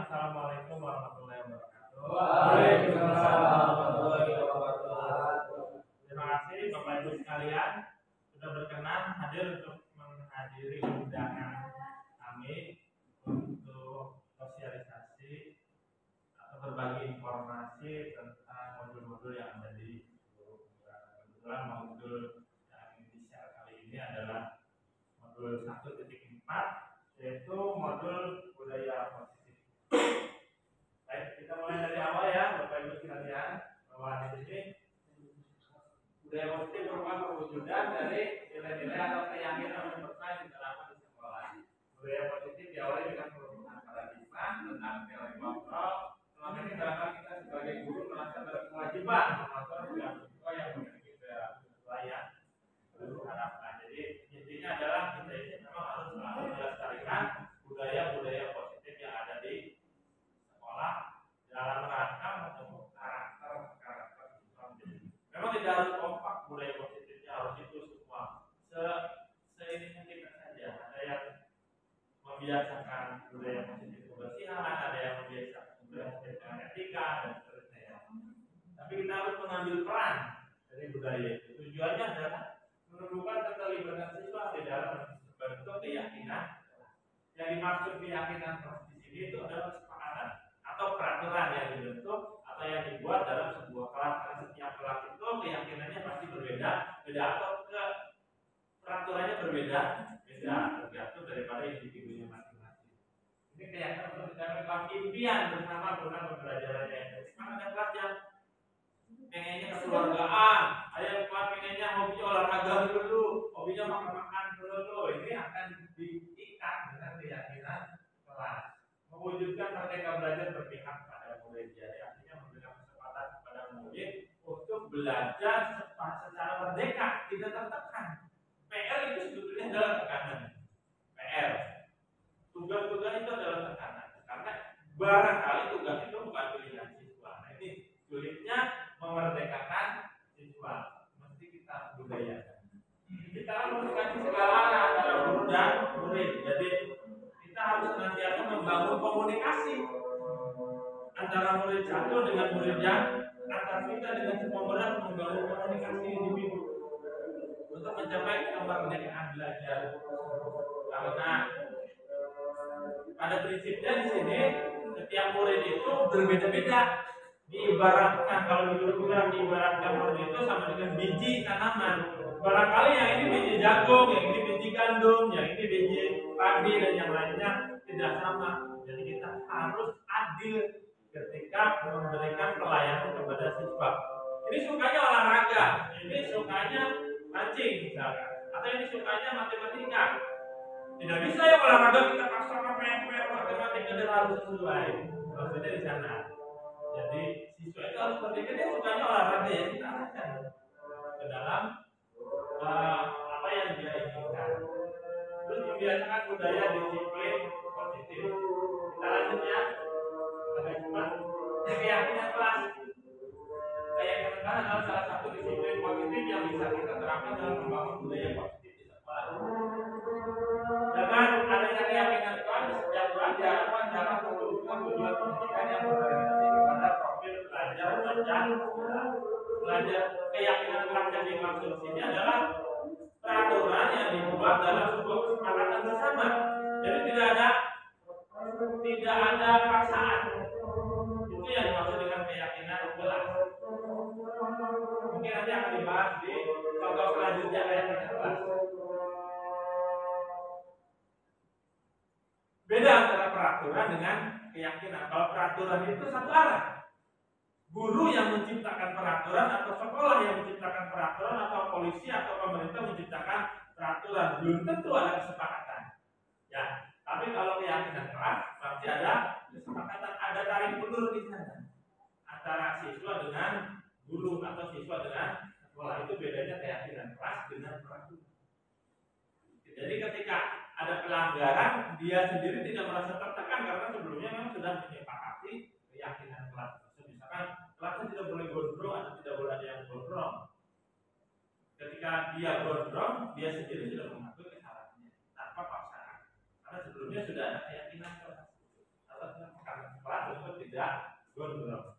Assalamualaikum warahmatullahi wabarakatuh. Waalaikumsalam warahmatullahi wabarakatuh. Terima kasih Bapak Ibu sekalian sudah berkenan hadir untuk menghadiri undangan kami untuk sosialisasi atau berbagi informasi tentang modul-modul yang ada di guru. Kebetulan modul yang di-share kali ini adalah modul 1.4, yaitu modul budaya positif. Baik, kita mulai dari awal ya, Bapak Ibu sekalian, bahwa di sini budaya positif merupakan perwujudan dari nilai-nilai atau keyakinan universal yang diterapkan di sekolah. Budaya positif diawali dengan perubahan paradigma tentang teori kontrol. Semakin diterapkan kita sebagai guru merasa berkewajiban mengatur siswa yang memiliki perilaku sesuai yang guru harapkan. Jadi intinya adalah kita ini memang harus selalu melestarikan budaya-budaya positif yang ada di sekolah dalam rangka membentuk karakter siswa. Memang tidak harus kompak budaya positifnya harus itu semua. Seininya kita saja. Ada yang membiasakan budaya positif kebersihan, ada yang membiasakan budaya positif dengan etika dan seterusnya. Tapi kita harus mengambil peran dari budaya itu. Tujuannya adalah menumbuhkan keterlibatan siswa di dalam bentuk keyakinan. Yang dimaksud keyakinan di sini itu adalah kesepakatan atau peraturan yang dibentuk atau yang dibuat dalam sebuah kelas. Karena setiap kelas itu keyakinannya pasti berbeda atau peraturannya berbeda tergantung daripada individunya masing-masing. Ini keyakinan untuk mencapai impian bersama guna pembelajarannya. Memang ada kelas yang pengennya kekeluargaan, ada yang kelas pengennya hobi olahraga dulu, hobinya makan-makan dulu. Ini akan diikat dengan keyakinan kelas. Mewujudkan merdeka belajar berpihak pada murid. Jadi artinya memberikan kesempatan kepada murid untuk belajar secara merdeka, tidak tertekan. PR itu sebetulnya adalah tekanan. PR, tugas-tugas itu adalah tekanan. Karena barangkali tugas itu bukan pilihan siswa. Nah ini sulitnya memerdekakan siswa. Mesti kita budayakan. Kita memberikan segala antara guru dan murid. Jadi kita harus senantiasa membangun komunikasi antara murid satu dengan murid yang antar kita dengan semua murid membangun komunikasi individu untuk mencapai kemerdekaan belajar. Karena pada prinsipnya di sini setiap murid itu berbeda-beda. Diibaratkan kalau dulu diibaratkan murid itu sama dengan biji tanaman. Barangkali yang ini biji jagung, yang ini biji gandum, yang ini biji padi dan yang lainnya tidak sama. Jadi kita harus adil ketika memberikan pelayanan kepada siswa. Ini sukanya olahraga, ini sukanya mancing misalkan, atau ini sukanya matematika. Tidak bisa ya olahraga kita paksakan PR matematika dan harus sesuai. Maksudnya di sana. Jadi siswa itu harus berpikir dia sukanya olahraga ya kita arahkan ke dalam apa yang dia inginkan. Terus membiasakan budaya disiplin positif. Kita lanjut ya. Agak cepat. Keyakinan kelas. Keyakinan kelas adalah salah satu disiplin positif yang bisa kita terapkan dalam membangun budaya positif di sekolah. Dengan adanya keyakinan kelas di setiap kelas diharapkan dapat mewujudkan tujuan pendidikan yang berorientasi kepada profil pelajar dan belajar. Keyakinan kelas yang dimaksud sini adalah peraturan yang dibuat dalam sebuah kesepakatan bersama. Jadi tidak ada paksaan. Itu yang dimaksud dengan keyakinan kelas. Mungkin nanti akan dibahas di contoh selanjutnya keyakinan kelas. Beda antara peraturan dengan keyakinan. Kalau peraturan itu satu arah. Guru yang menciptakan peraturan atau sekolah yang menciptakan peraturan atau polisi atau pemerintah menciptakan peraturan, belum tentu ada kesepakatan. Ya, tapi kalau keyakinan kelas pasti ada kesepakatan, ada tarik ulur di sana antara siswa dengan guru atau siswa dengan sekolah. Itu bedanya keyakinan kelas dengan peraturan. Jadi ketika ada pelanggaran, dia sendiri tidak merasa tertekan karena sebelumnya memang sudah menyepakati keyakinan kelas. Misalkan kelasnya tidak boleh gondrong atau tidak boleh ada yang gondrong. Ketika dia gondrong, dia sendiri sudah mengakui kesalahannya tanpa paksaan. Karena sebelumnya sudah ada keyakinan kelas atau kesepakatan. Gondrong.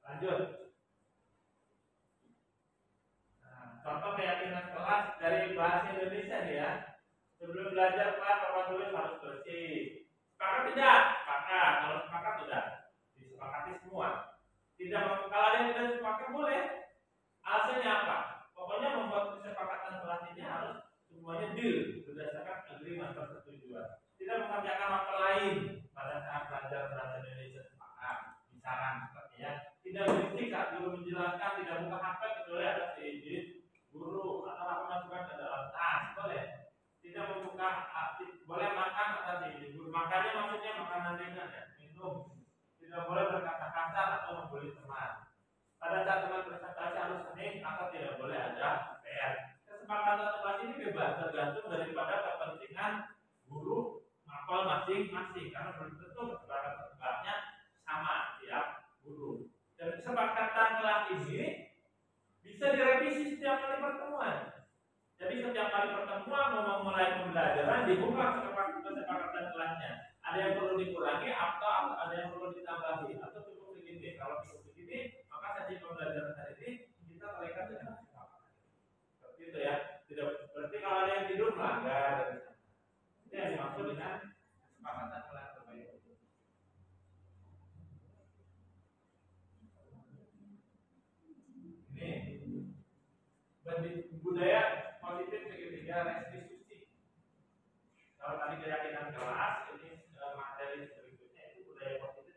Lanjut. Nah, contoh keyakinan kelas dari bahasa Indonesia nih ya. Sebelum belajar kelas papan tulis harus bersih. Sepakat tidak? Sepakat. Kalau sepakat sudah disepakati semua. Tidak, kalau ada yang tidak sepakat boleh. Alasannya apa? Pokoknya membuat kesepakatan kelas ini harus semuanya deal berdasarkan agreement persetujuan. Tidak mengerjakan hal lain pada saat belajar bahasa Indonesia sepakat. Misalkan seperti ya, tidak berisik saat guru menjelaskan, tidak buka HP kecuali ada seizin guru atau apa masukkan ke dalam tas, boleh. Tidak membuka boleh makan atas izin guru. Makannya maksudnya makanan ringan ya, minum. Tidak boleh berkata kasar atau membuli teman. Pada saat teman presentasi harus hening atau tidak boleh ada PR. Kesepakatan kelas ini bebas tergantung daripada kepentingan guru mapel masing-masing karena belum tentu kesepakatan kelasnya sama tiap guru. Dan kesepakatan kelas ini bisa direvisi setiap kali pertemuan. Jadi setiap kali pertemuan mau memulai pembelajaran dibuka kesepakatan kelasnya. Ada yang perlu dikurangi atau ada yang perlu ditambahi atau cukup begini. Kalau cukup begini, maka sesi pembelajaran hari ini kita terikat dengan kesepakatan. Seperti itu ya. Tidak berarti kalau ada yang tidur melanggar dari sana. Itu yang dimaksud dengan kesepakatan kelas terbaik. Ini budaya positif segitiga restitusi. Kalau tadi keyakinan kelas, ini materi berikutnya itu budaya positif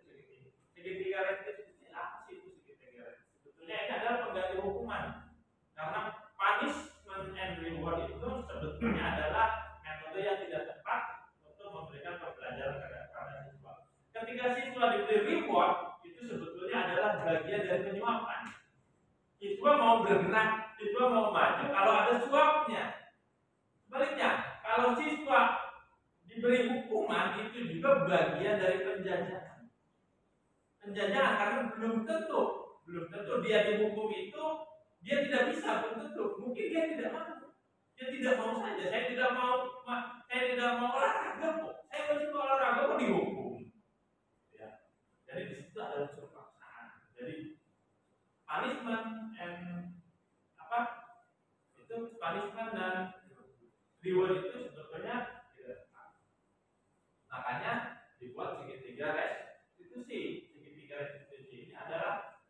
segitiga restitusi. Apa sih itu segitiga restitusi? Sebetulnya ini adalah pengganti hukuman. Karena punishment and reward itu sebetulnya adalah metode yang tidak tepat untuk memberikan pembelajaran kepada siswa. Ketika siswa diberi reward, itu sebetulnya adalah bagian dari penyuapan. Siswa mau bergerak, siswa mau maju kalau ada suapnya. Sebaliknya, kalau siswa diberi hukuman itu juga bagian dari penjajahan. Penjajahan karena belum tentu dia dihukum itu dia tidak bisa, belum tentu. Mungkin dia tidak mau. Dia tidak mau saja. Saya tidak mau olahraga kok. Saya mau coba olahraga kok dihukum. Ya. Jadi di situ ada unsur paksaan. Jadi punishment and itu punishment dan reward itu sebetulnya tidak tepat. Makanya dibuat segitiga restitusi. Segitiga restitusi ini adalah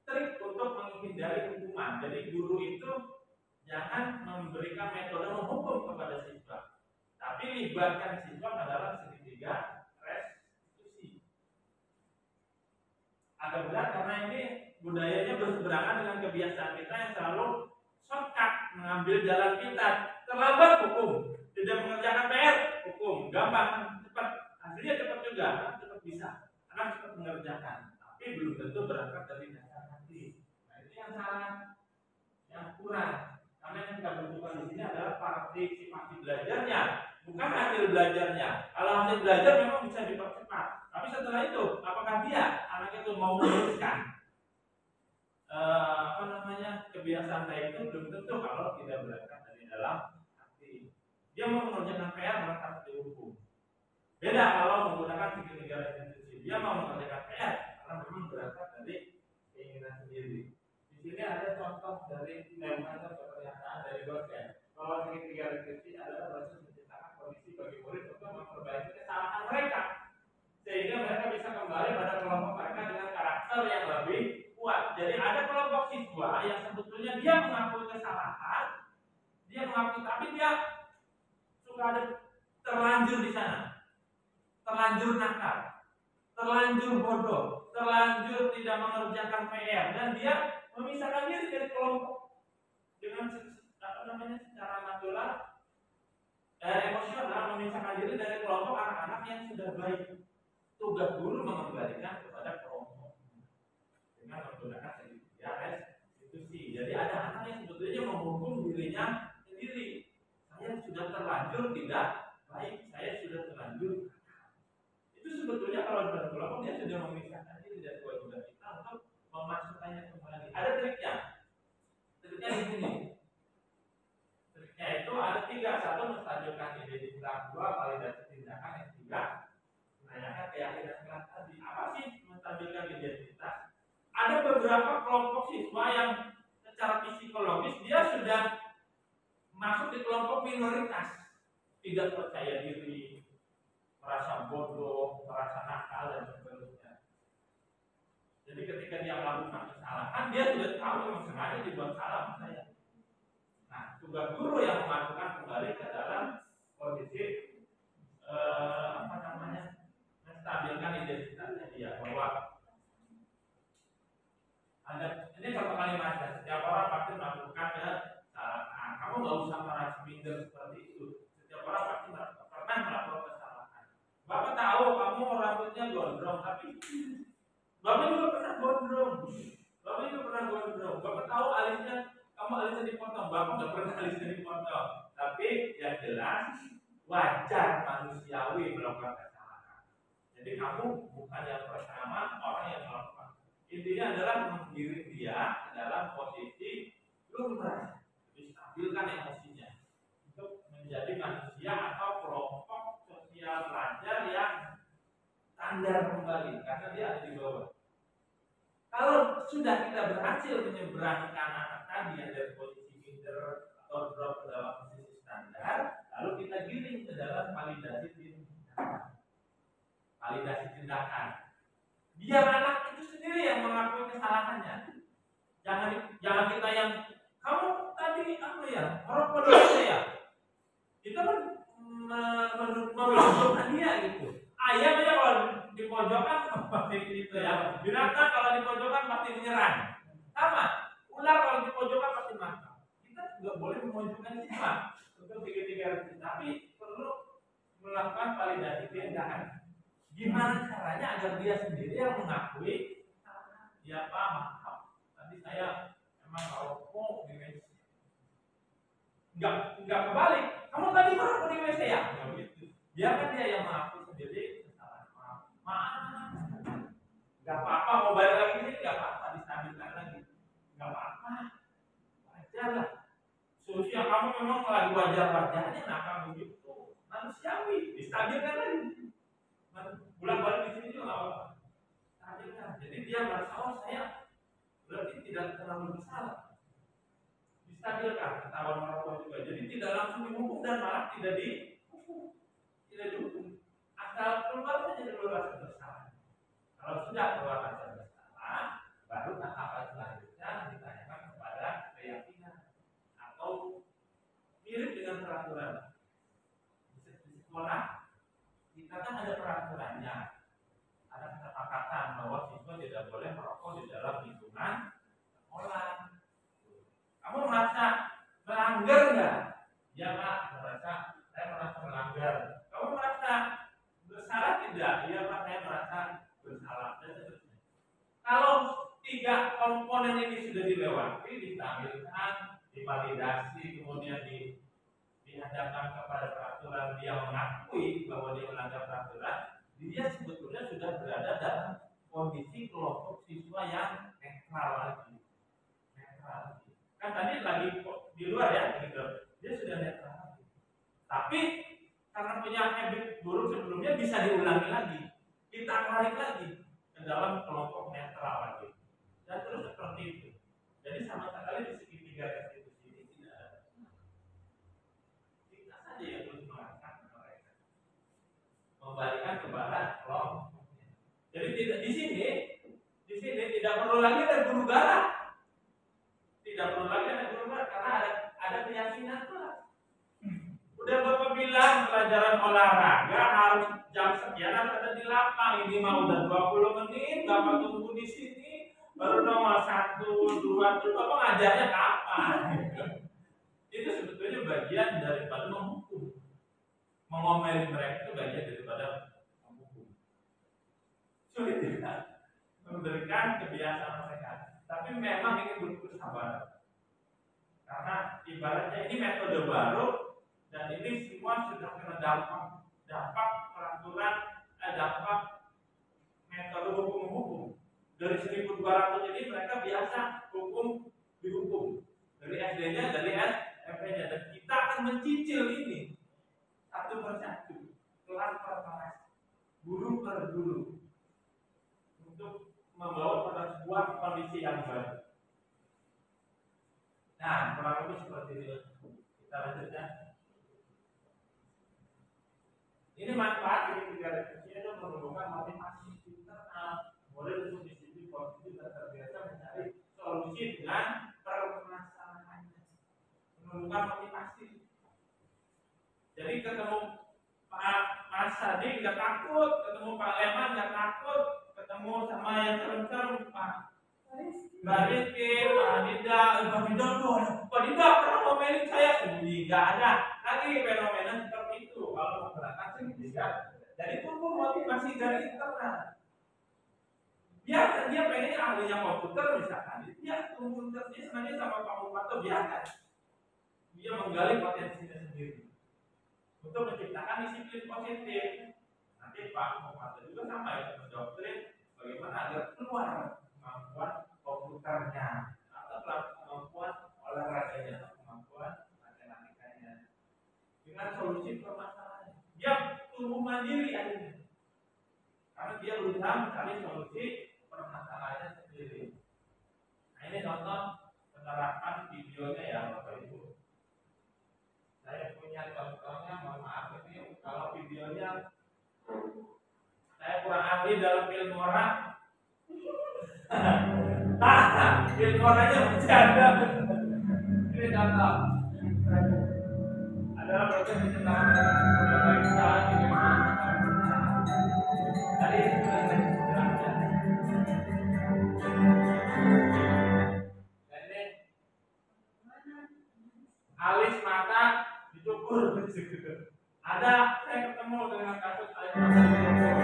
trik untuk menghindari hukuman. Jadi guru itu jangan memberikan metode menghukum kepada siswa, tapi libatkan siswa ke dalam segitiga restitusi. Agak berat karena ini budayanya berseberangan dengan kebiasaan kita yang selalu shortcut mengambil jalan pintas. Terlambat hukum, tidak mengerjakan PR hukum, gampang, cepat, hasilnya cepat juga, cepat bisa, anak cepat mengerjakan, tapi belum tentu berangkat dari dasar hati. Nah itu yang salah, yang kurang. Karena yang kita butuhkan di sini adalah partisipasi belajarnya, bukan hasil belajarnya. Kalau hasil belajar memang bisa dipercepat, tapi setelah itu, apakah anak itu mau meneruskan kebiasaan baik itu belum tentu kalau tidak berangkat dari dalam hati. Dia mau mengerjakan PR maka harus dihukum. Beda kalau menggunakan segitiga restitusi. Dia mau mengerjakan PR karena memang berangkat dari keinginan sendiri. Di sini ada contoh dari pernyataan dari dosen. Kalau segitiga restitusi adalah proses menciptakan kondisi bagi murid untuk memperbaiki kesalahan mereka, sehingga mereka bisa kembali pada kelompok mereka dengan karakter yang lebih kuat. Jadi ada kelompok siswa yang sebetulnya dia mengakui kesalahan, dia mengakui, tapi dia suka ada terlanjur di sana, terlanjur nakal, terlanjur bodoh, terlanjur tidak mengerjakan PR, dan dia memisahkan diri dari kelompok dengan secara natural dan emosional, memisahkan diri dari kelompok anak-anak yang sudah baik. Tugas guru mengembalikan kepada kelompok dengan menggunakan segitiga restitusi. Jadi ada anak yang sebetulnya menghukum dirinya sendiri. Saya sudah terlanjur tidak baik, saya sudah terlanjur. Itu sebetulnya kalau dalam kelompok dia sudah memisahkan diri dari kewajiban kita untuk memasukkannya kembali. Ada triknya. Triknya di sini. Triknya itu ada 3. 1, menstabilkan identitas. 2, validasi tindakan. Yang 3, menanyakan keyakinan kelas tadi. beberapa kelompok siswa yang secara psikologis dia sudah masuk di kelompok minoritas, tidak percaya diri, merasa bodoh, merasa nakal dan seterusnya. Jadi ketika dia melakukan kesalahan, dia sudah tahu yang sengaja dibuat salah sama saya. Nah, tugas guru yang memasukkan kembali ke dalam posisi menstabilkan identitasnya dia, bahwa ada ini contoh kalimat ya, setiap orang pasti melakukan kesalahan. Kamu nggak usah merasa minder seperti itu. Setiap orang pasti pernah melakukan kesalahan. Bapak tahu kamu rambutnya gondrong, tapi Bapak juga pernah gondrong. Bapak tahu alisnya, kamu alisnya dipotong. Bapak nggak pernah alisnya dipotong. Tapi yang jelas wajar manusiawi melakukan kesalahan. Jadi kamu bukan yang pertama orang yang melakukan. Intinya adalah menggiring dia dalam posisi lumrah, stabilkan emosinya untuk menjadi manusia atau kelompok sosial pelajar yang standar kembali, karena dia ada di bawah. Kalau sudah kita berhasil menyeberangkan anak tadi yang dari posisi minder atau drop ke dalam posisi standar, lalu kita giring ke dalam validasi tindakan. Biar anak itu sendiri yang mengakui kesalahannya. Jangan kita yang kamu tadi apa ya, merokok dulu ya. Kita menunjukkan dia gitu. Ayam aja kalau di pojokan pasti itu ya. Binatang kalau di pojokan pasti menyerang. Sama, ular kalau di pojokan pasti makan. Kita juga boleh memojokkan siswa untuk tiga-tiga, tapi perlu melakukan validasi tindakan. Gimana caranya agar dia sendiri yang mengakui ya Pak, maaf tadi saya memang merokok di WC. Enggak kebalik. Kamu tadi merokok di WC ya? Gitu. Biarkan dia yang mengakui sendiri kesalahan. Maaf. Enggak apa-apa, mau balik lagi ini enggak apa-apa, distabilkan lagi. Enggak apa-apa. Wajar lah. Solusi yang kamu memang lagi wajar-wajarnya nakal begitu. Manusiawi, distabilkan lagi. Bulan balik di sini juga nggak apa-apa. Jadi dia merasa saya berarti tidak terlalu bersalah. Distabilkan, ketahuan merokok juga. Jadi tidak langsung dihukum dan malah tidak dihukum, asal keluar saja dari rasa bersalah. Kalau sudah keluar rasa bersalah, baru tahapan selanjutnya ditanyakan kepada keyakinan atau mirip dengan peraturan di sekolah. Kita kan ada peraturannya, ada kesepakatan bahwa siswa tidak boleh merokok di dalam lingkungan sekolah. Kamu merasa melanggar nggak? Ya Pak, saya merasa melanggar. Kamu merasa bersalah tidak? Ya Pak, saya merasa bersalah. Dan seterusnya. Kalau tiga komponen ini sudah dilewati, ditampilkan, divalidasi, kemudian dihadapkan kepada peraturan, dia mengakui bahwa dia melanggar peraturan, dia sebetulnya sudah berada dalam kondisi kelompok siswa yang netral lagi. Kan tadi lagi di luar ya, gitu. Dia sudah netral lagi. Tapi karena punya habit buruk sebelumnya bisa diulangi lagi, kita tarik lagi ke dalam kelompok netral lagi, dan terus seperti itu. Jadi sama sekali di segitiga restitusi ini tidak ada. Kita saja yang terus mengangkat mereka, membalikan kepada kelompoknya. Jadi tidak di sini tidak perlu lagi ada guru garah. Tidak perlu lagi ada guru garah karena ada keyakinan kelas. Udah Bapak bilang pelajaran olahraga harus jam sekian ada di lapang. Ini mah udah 20 menit, Bapak tunggu di sini. Baru nomor 1, 2 itu Bapak ngajarnya kapan? Itu sebetulnya bagian daripada menghukum. Mengomeli mereka itu bagian daripada menghukum. Sulit tidak memberikan kebiasaan mereka. Tapi memang ini butuh kesabaran. Karena ibaratnya ini metode baru dan ini semua sudah kena dampak peraturan, dampak metode hukum. Dari 1200 ini mereka biasa dihukum. Dari SD-nya, dari SMP-nya, dan kita akan mencicil ini satu persatu, kelas per kelas, guru per guru, untuk membawa pada sebuah kondisi yang baru. Nah, kurang lebih seperti itu. Kita lanjutkan. Ini manfaat dari tiga refleksi itu menumbuhkan motivasi internal, mulai untuk disiplin positif dan terbiasa mencari solusi dengan permasalahannya. Menumbuhkan motivasi. Jadi ketemu Pak Mas Sadi nggak takut, ketemu Pak Leman nggak takut, ketemu sama yang serem-serem Pak Mbak Rizky, Pak Dinda, Pak Dinda pernah ngomelin saya, nggak ada lagi fenomena seperti itu. Kalau masyarakat sendirian, jadi tumbuh motivasi dari internal. Dia pengen ahlinya komputer misalkan, dia tumbuh terus sebenarnya sama Pak Mupato biarkan. Dia menggali potensinya sendiri untuk menciptakan disiplin positif. Nanti Pak Mupato juga sama ya mendoktrin bagaimana agar keluar kemampuan komputernya atau kemampuan olahraganya atau kemampuan matematikanya dengan solusi permasalahan. Dia tumbuh mandiri akhirnya karena dia berusaha mencari solusi permasalahannya sendiri. Nah ini contoh penerapan videonya ya Bapak Ibu. Saya punya contohnya, mohon maaf ini kalau videonya saya kurang ahli dalam ilmu orang. Ilmu orangnya masih ada. Ini contoh adalah proses penciptaan bangsa tadi sudah saya jelaskan. Ini alis mata dicukur. Ada saya ketemu dengan kasus alis mata dicukur.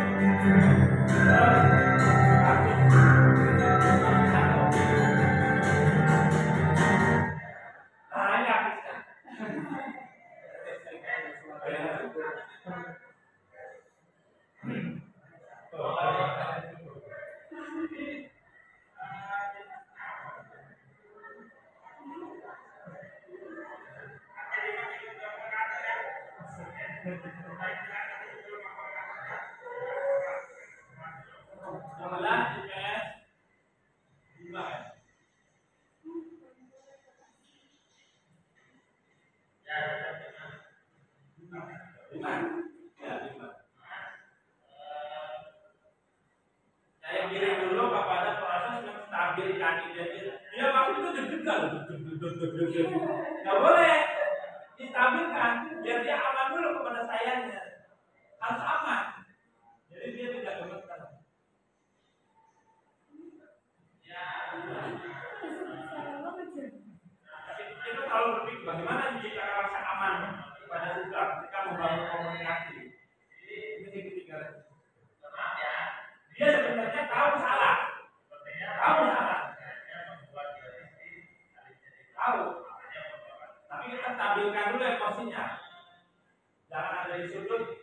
Saya kirim dulu kepada proses menstabilkan identitas. Dia waktu itu deg-degan, nggak boleh distabilkan, biar dia aman dulu kepada sayanya. Harus aman, jadi dia tidak gemetar. Ya, kita selalu berpikir bagaimana menciptakan rasa aman pada siswa ketika membangun komunikasi. Ini ketiga. Dia sebenarnya tahu salah, tapi kita stabilkan dulu emosinya, jangan ada di sudut.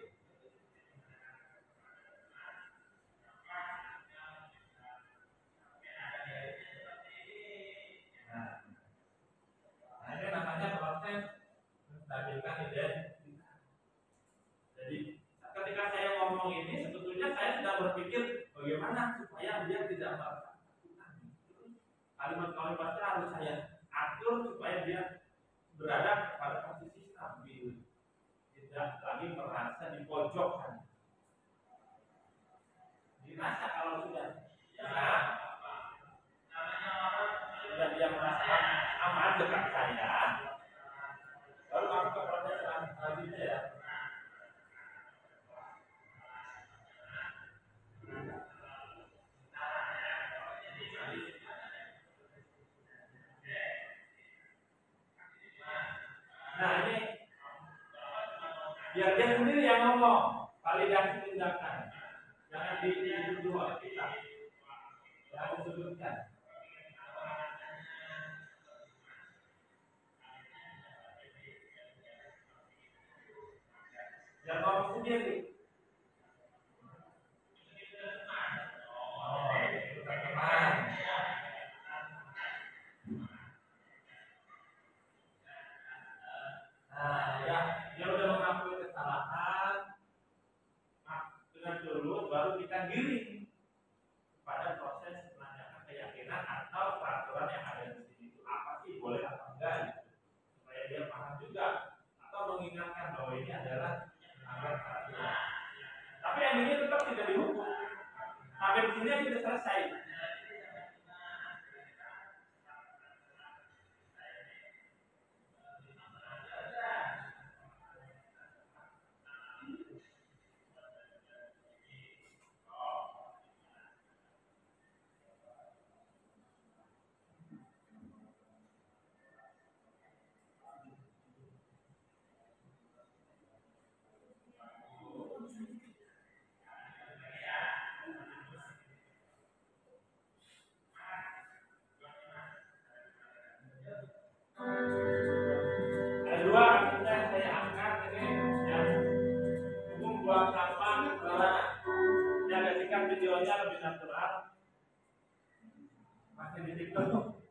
Nah ini namanya proses menstabilkan identitas. Jadi ketika saya ngomong ini, sebetulnya saya sedang berpikir bagaimana supaya dia tidak merasa kalimat-kalimatnya harus saya atur supaya dia berada pada posisi stabil, tidak lagi merasa dipojokkan. Dirasa kalau sudah dia merasa aman dekat saya, lalu masuk ke proses selanjutnya ya. Nah ini biar dia sendiri yang ngomong, validasi tindakan, jangan dituduh oleh kita, jangan disudutkan. Yang ngomong sendiri. Oh, itu teman. Nah, ya, dia udah mengakui kesalahan. Dengan dulu baru kita giring pada proses enggak gitu. Supaya dia paham juga atau mengingatkan bahwa ini adalah melanggar peraturan. Tapi endingnya tetap tidak dihukum. Sampai di sini sudah selesai. Ada dua artinya saya angkat ini yang hukum buang sampah sembarangan. Yang kasihkan videonya lebih natural. Masih di TikTok.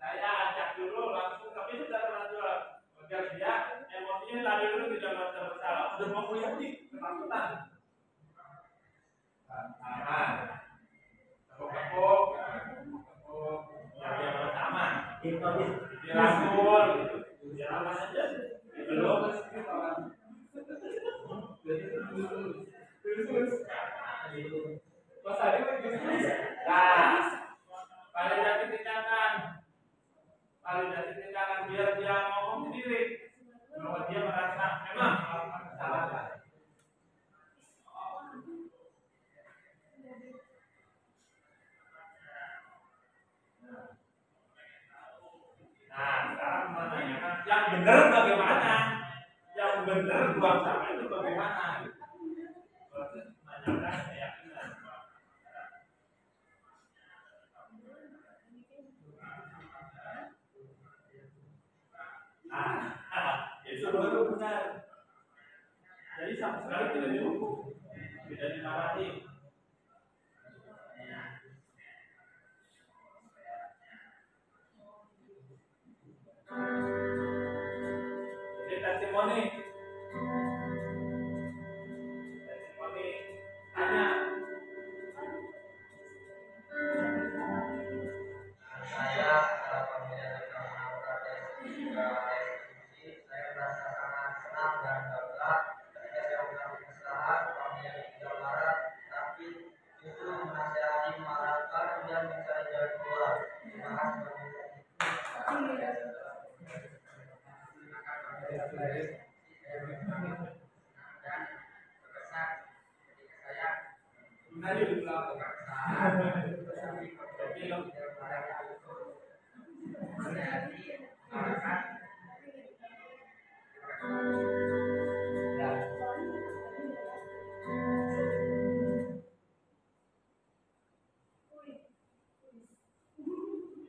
Saya ajak dulu langsung, tapi sudah natural. Agar dia emosinya tadi dulu tidak merasa bersalah. Udah mau kuliah nih, ketakutan. Aman. Tepuk-tepuk. Biar dia merasa aman. Dirangkul. Biar aman aja. Belum. Nah, validasi tindakan. Validasi tindakan biar dia ngomong sendiri bahwa dia merasa memang melakukan kesalahan. Nah, sekarang menanyakan yang benar bagaimana? Yang benar buang sampah itu bagaimana? Proses menanyakan keyakinan. Itu baru benar. Jadi sama sekali tidak dihukum, tidak dimarahi. Jadi testimoni tanya. Saya apabila saya merasa sangat senang dan bangga ketika saya melakukan kesalahan apabila tidak marah, tapi justru menasihati, mengarahkan dan mencari jalan keluar. Terima kasih. Dan berkesan ketika saya melakukan kesalahan,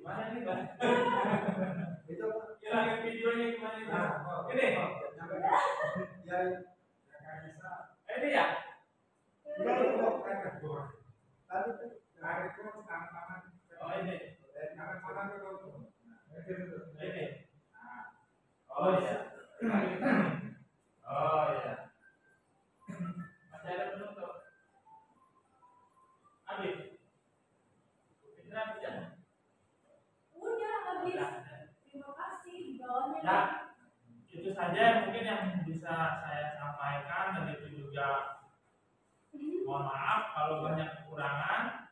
Gimana nih, Bang? Itu hilangin videonya gimana nih? Ini? Ini ya? Oh ini. Ini. Oh iya. Oh iya. Masih ada penutup. Habis. Ini habis ya? Udah habis. Terima kasih di bawahnya. Ya, itu saja mungkin yang bisa saya sampaikan, dan itu juga mohon maaf kalau banyak kekurangan.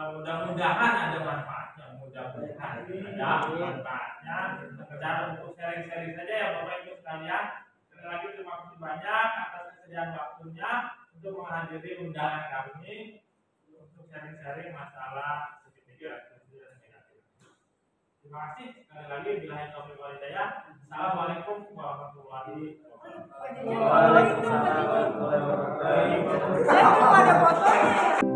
Mudah-mudahan ada manfaatnya, mudah-mudahan ada manfaatnya. Sekedar untuk sharing-sharing saja ya Bapak Ibu sekalian. Sekali lagi terima kasih banyak atas kesediaan waktunya untuk menghadiri undangan kami untuk sharing-sharing masalah CCTV dan negatif. Terima kasih sekali lagi. Billahi taufiq wal hidayah. Assalamualaikum warahmatullahi wabarakatuh. Waalaikumsalam warahmatullahi wabarakatuh. Saya belum ada fotonya.